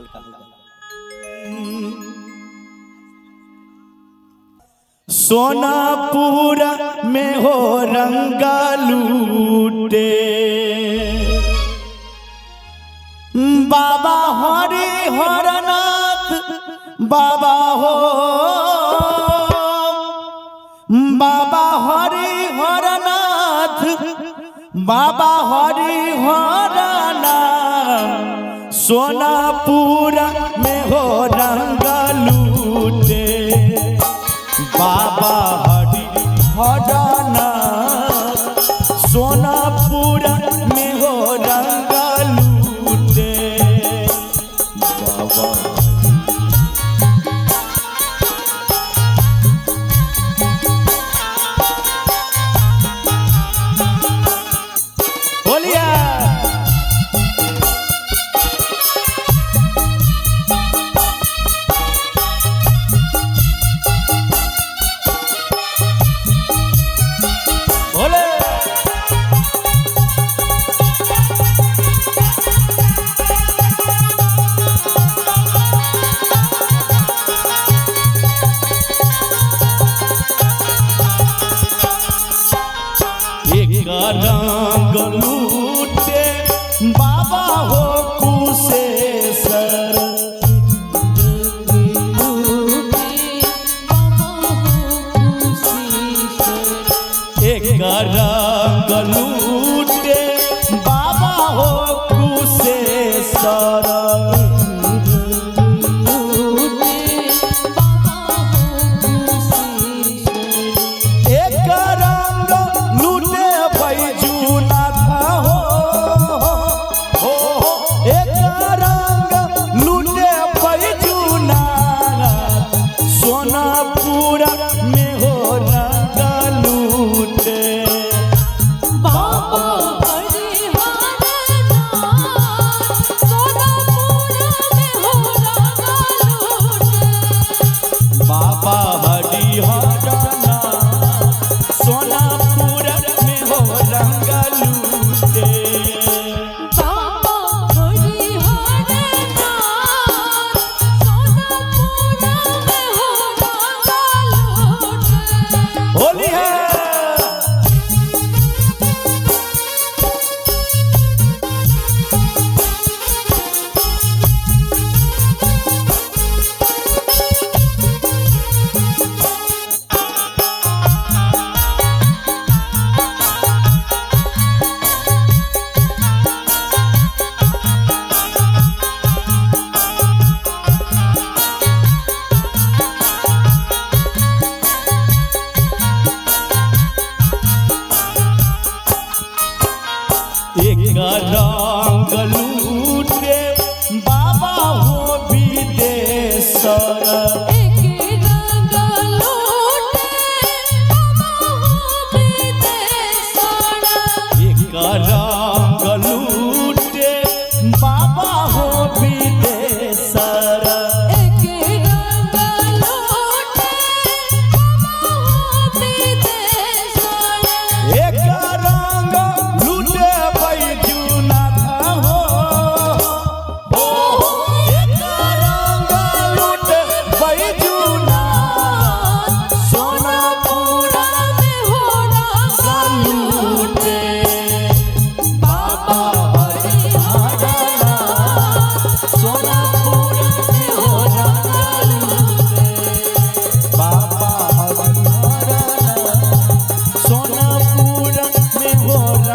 हल्का हल्का। सोनापुर में हो रंगा लूटे बाबा हरि हरनाथ बाबा हो बाबा हरि हरनाथ बाबा हरि हरनाथ सोनापुर में हो रंगा लूटे बाबा हरि हरनाथ सोनापुर में हो रंगा लूटे बाबा। बोलिए रंग लूटे बाबा हो कुशेश्वर एक रंग लूटे बाबा हो कुशेश्वर रंग लूटे बाबा हो विदेश्वर एक रंग लूटे बाबा हो विदेश्वर एक रंग लूटे बाबा हो विदेश्वर एक रंग लूटे बाबा हो विदेश्वर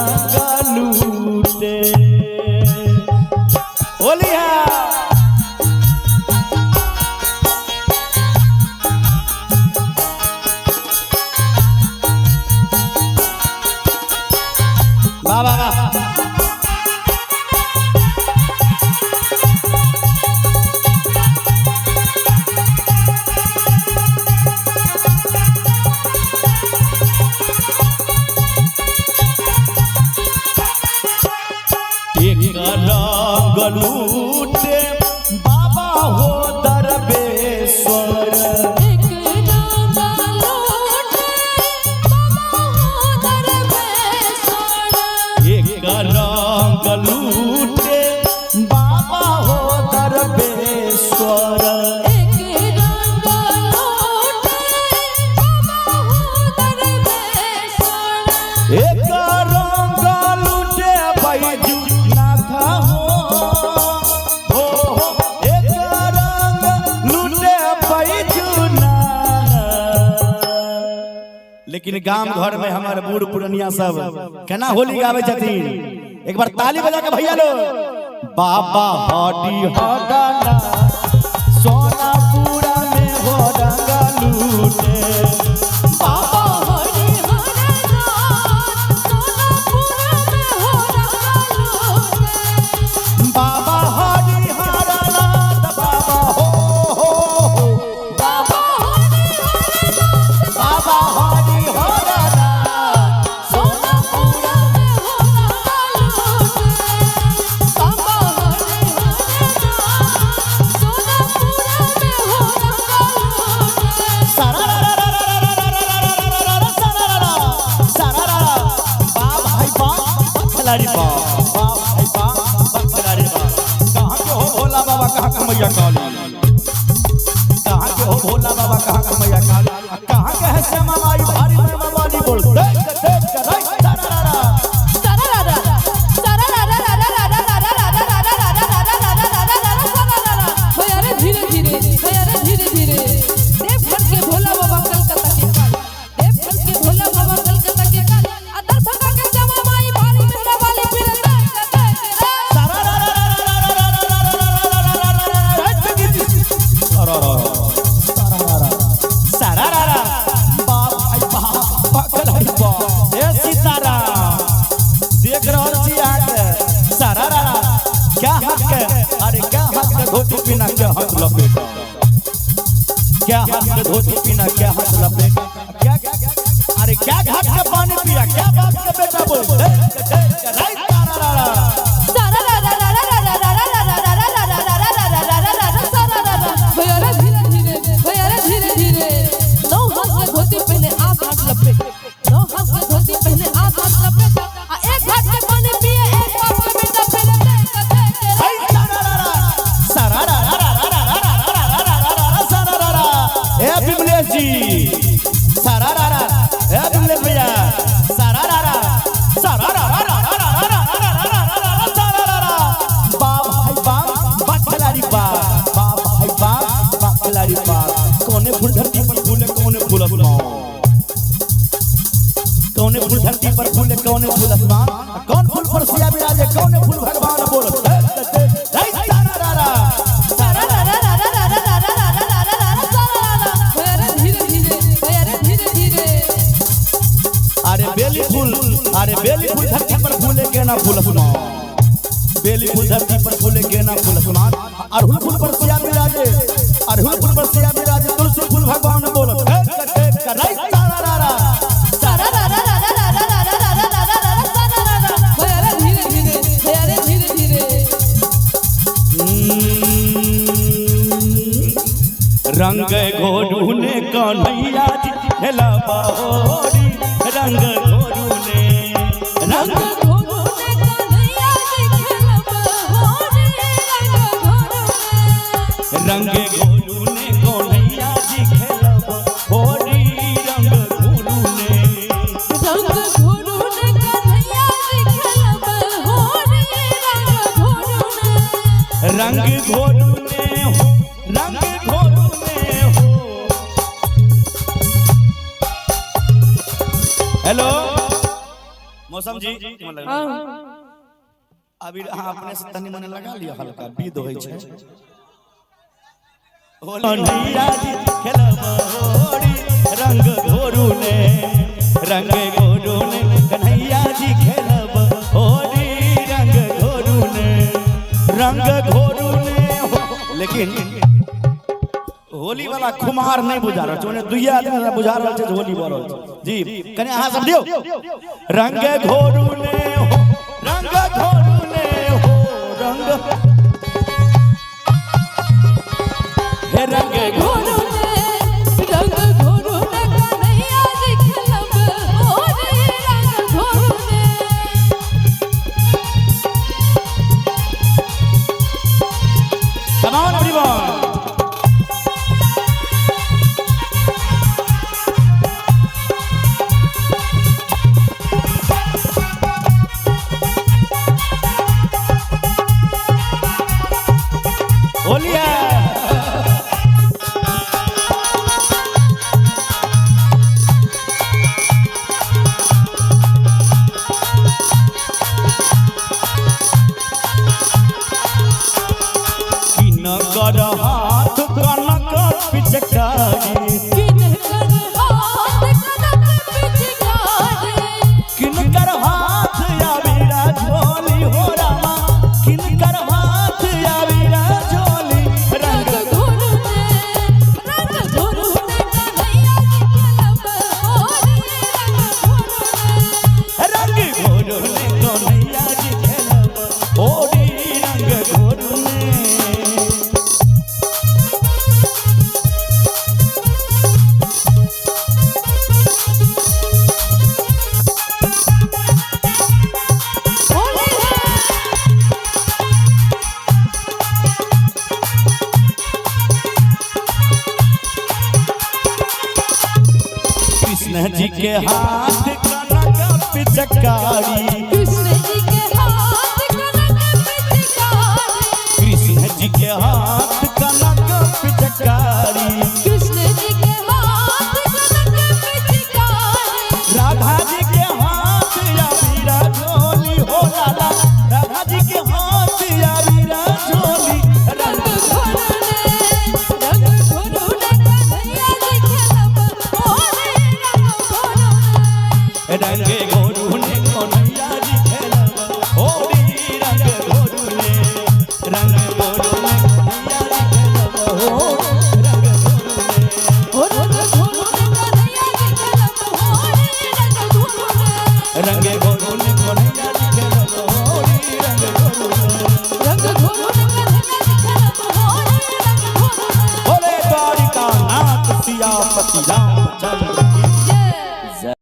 एक रंग लूटे रंग लूटे बाबा हो दरबेश्वर एक रंग लूटे बाबा हो दरबेश्वर एक रंग लूटे बाबा हो दरबेश्वर लेकिन गांव घर में हमारे बूढ़ पुरनिया सब केना होली गावे छथिन। एक बार ताली बजा के भैया लो। बाबा हडी हडाना सोनापुरा में हो रंगा लूटे। बाबा हडी हडाना सोनापुरा में हो रंगा लूटे। बाबा हडी हडाना बाबा हो बाबा बाबा हडी हडाना सोनापुरा में हो रंगा लूटे। बाबा हडी खिलाड़ी बा बाप भाई बाप खिलाड़ी बा। कहाँ के हो भोला बाबा कहाँ का मैया काली। कहाँ के हो भोला बाबा कहाँ का मैया काली। कहाँ के है श्यामा माई भारी में वाली बोल देख देख कर धोती पीना क्या हाथ लपेटा। क्या हाथ में धोती पीना क्या हाथ लपेटा। क्या अरे क्या घाट का पानी पिया क्या बाप का बेटा बोल। कौने फूल धरती पर फूले कौने फूल आसमान। कौने फूल धरती पर फूले कौने फूल आसमान। कौन फूल पर सिया विराजे कौने फूल भगवान बोल। अरे बेली फूल धरती पर फूले के ना फूल आसमान। बेली फूल धरती पर फूले के ना फूल आसमान। अड़हुल फूल पर सिया विराजे अड़हुल फूल पर सिया विराजे तुलसी फूल भगवान बोल। रंग घोड़ू ने कन्हैया जी खेला बाहोरी। रंग घोड़ू ने रंग घोड़ू ने कन्हैया जी खेला बाहोरी। रंग घोड़ू ने कन्हैया जी खेला बाहोरी। रंग घोड़ू ने कन्हैया जी खेला बाहोरी। रंग घोड़ू ने रंग घोड़ू ने हो। हेलो मौसम जी अभी हाँ अपने से तनी मने लगा लिया हल्का विध होई छे। कन्हैया जी खेलबोरी रंग घोड़ू ने रंग घोड़ू ने कन्हैया जी खेलबोरी रंग घोड़ू ने लेकिन होली वाला खुमार नहीं बुझा रहा छोने दुइया आदमी बुझा रहा छे होली बोल जी कने अहाँ सब दियो। रंग घोड़ू ने हो रंग घोड़ू ने हो रंग हे रंग घोड़ू ने कन्हैया जी खेलब होली रंग घोड़ू ने। Come on everyone। जी के हाथ कनक पिचकारी, कृष्ण जी के हाथ कनक पिचकारी, कृष्ण जी के हाथ कनक पिचकारी, कृष्ण जी के हाथ कनक पिचकारी, राधा जी के हाथ या वीरा झोली हो लाला, राधा जी के हाथ या वीरा झोली। रंग घोरुने कन्हैया जी खेलब होली, रंगे घोरुने कन्हैया जी खेलब होली, रंग घोरुने कन्हैया जी खेलब होली, रंग घोरुने कन्हैया जी खेलब होली, रंगे घोरुने कन्हैया जी खेलब होली, रंग घोरुने रंग घोरुने कन्हैया जी खेलब होली, बोले द्वारिका नाथ सियापति रामचंद्र।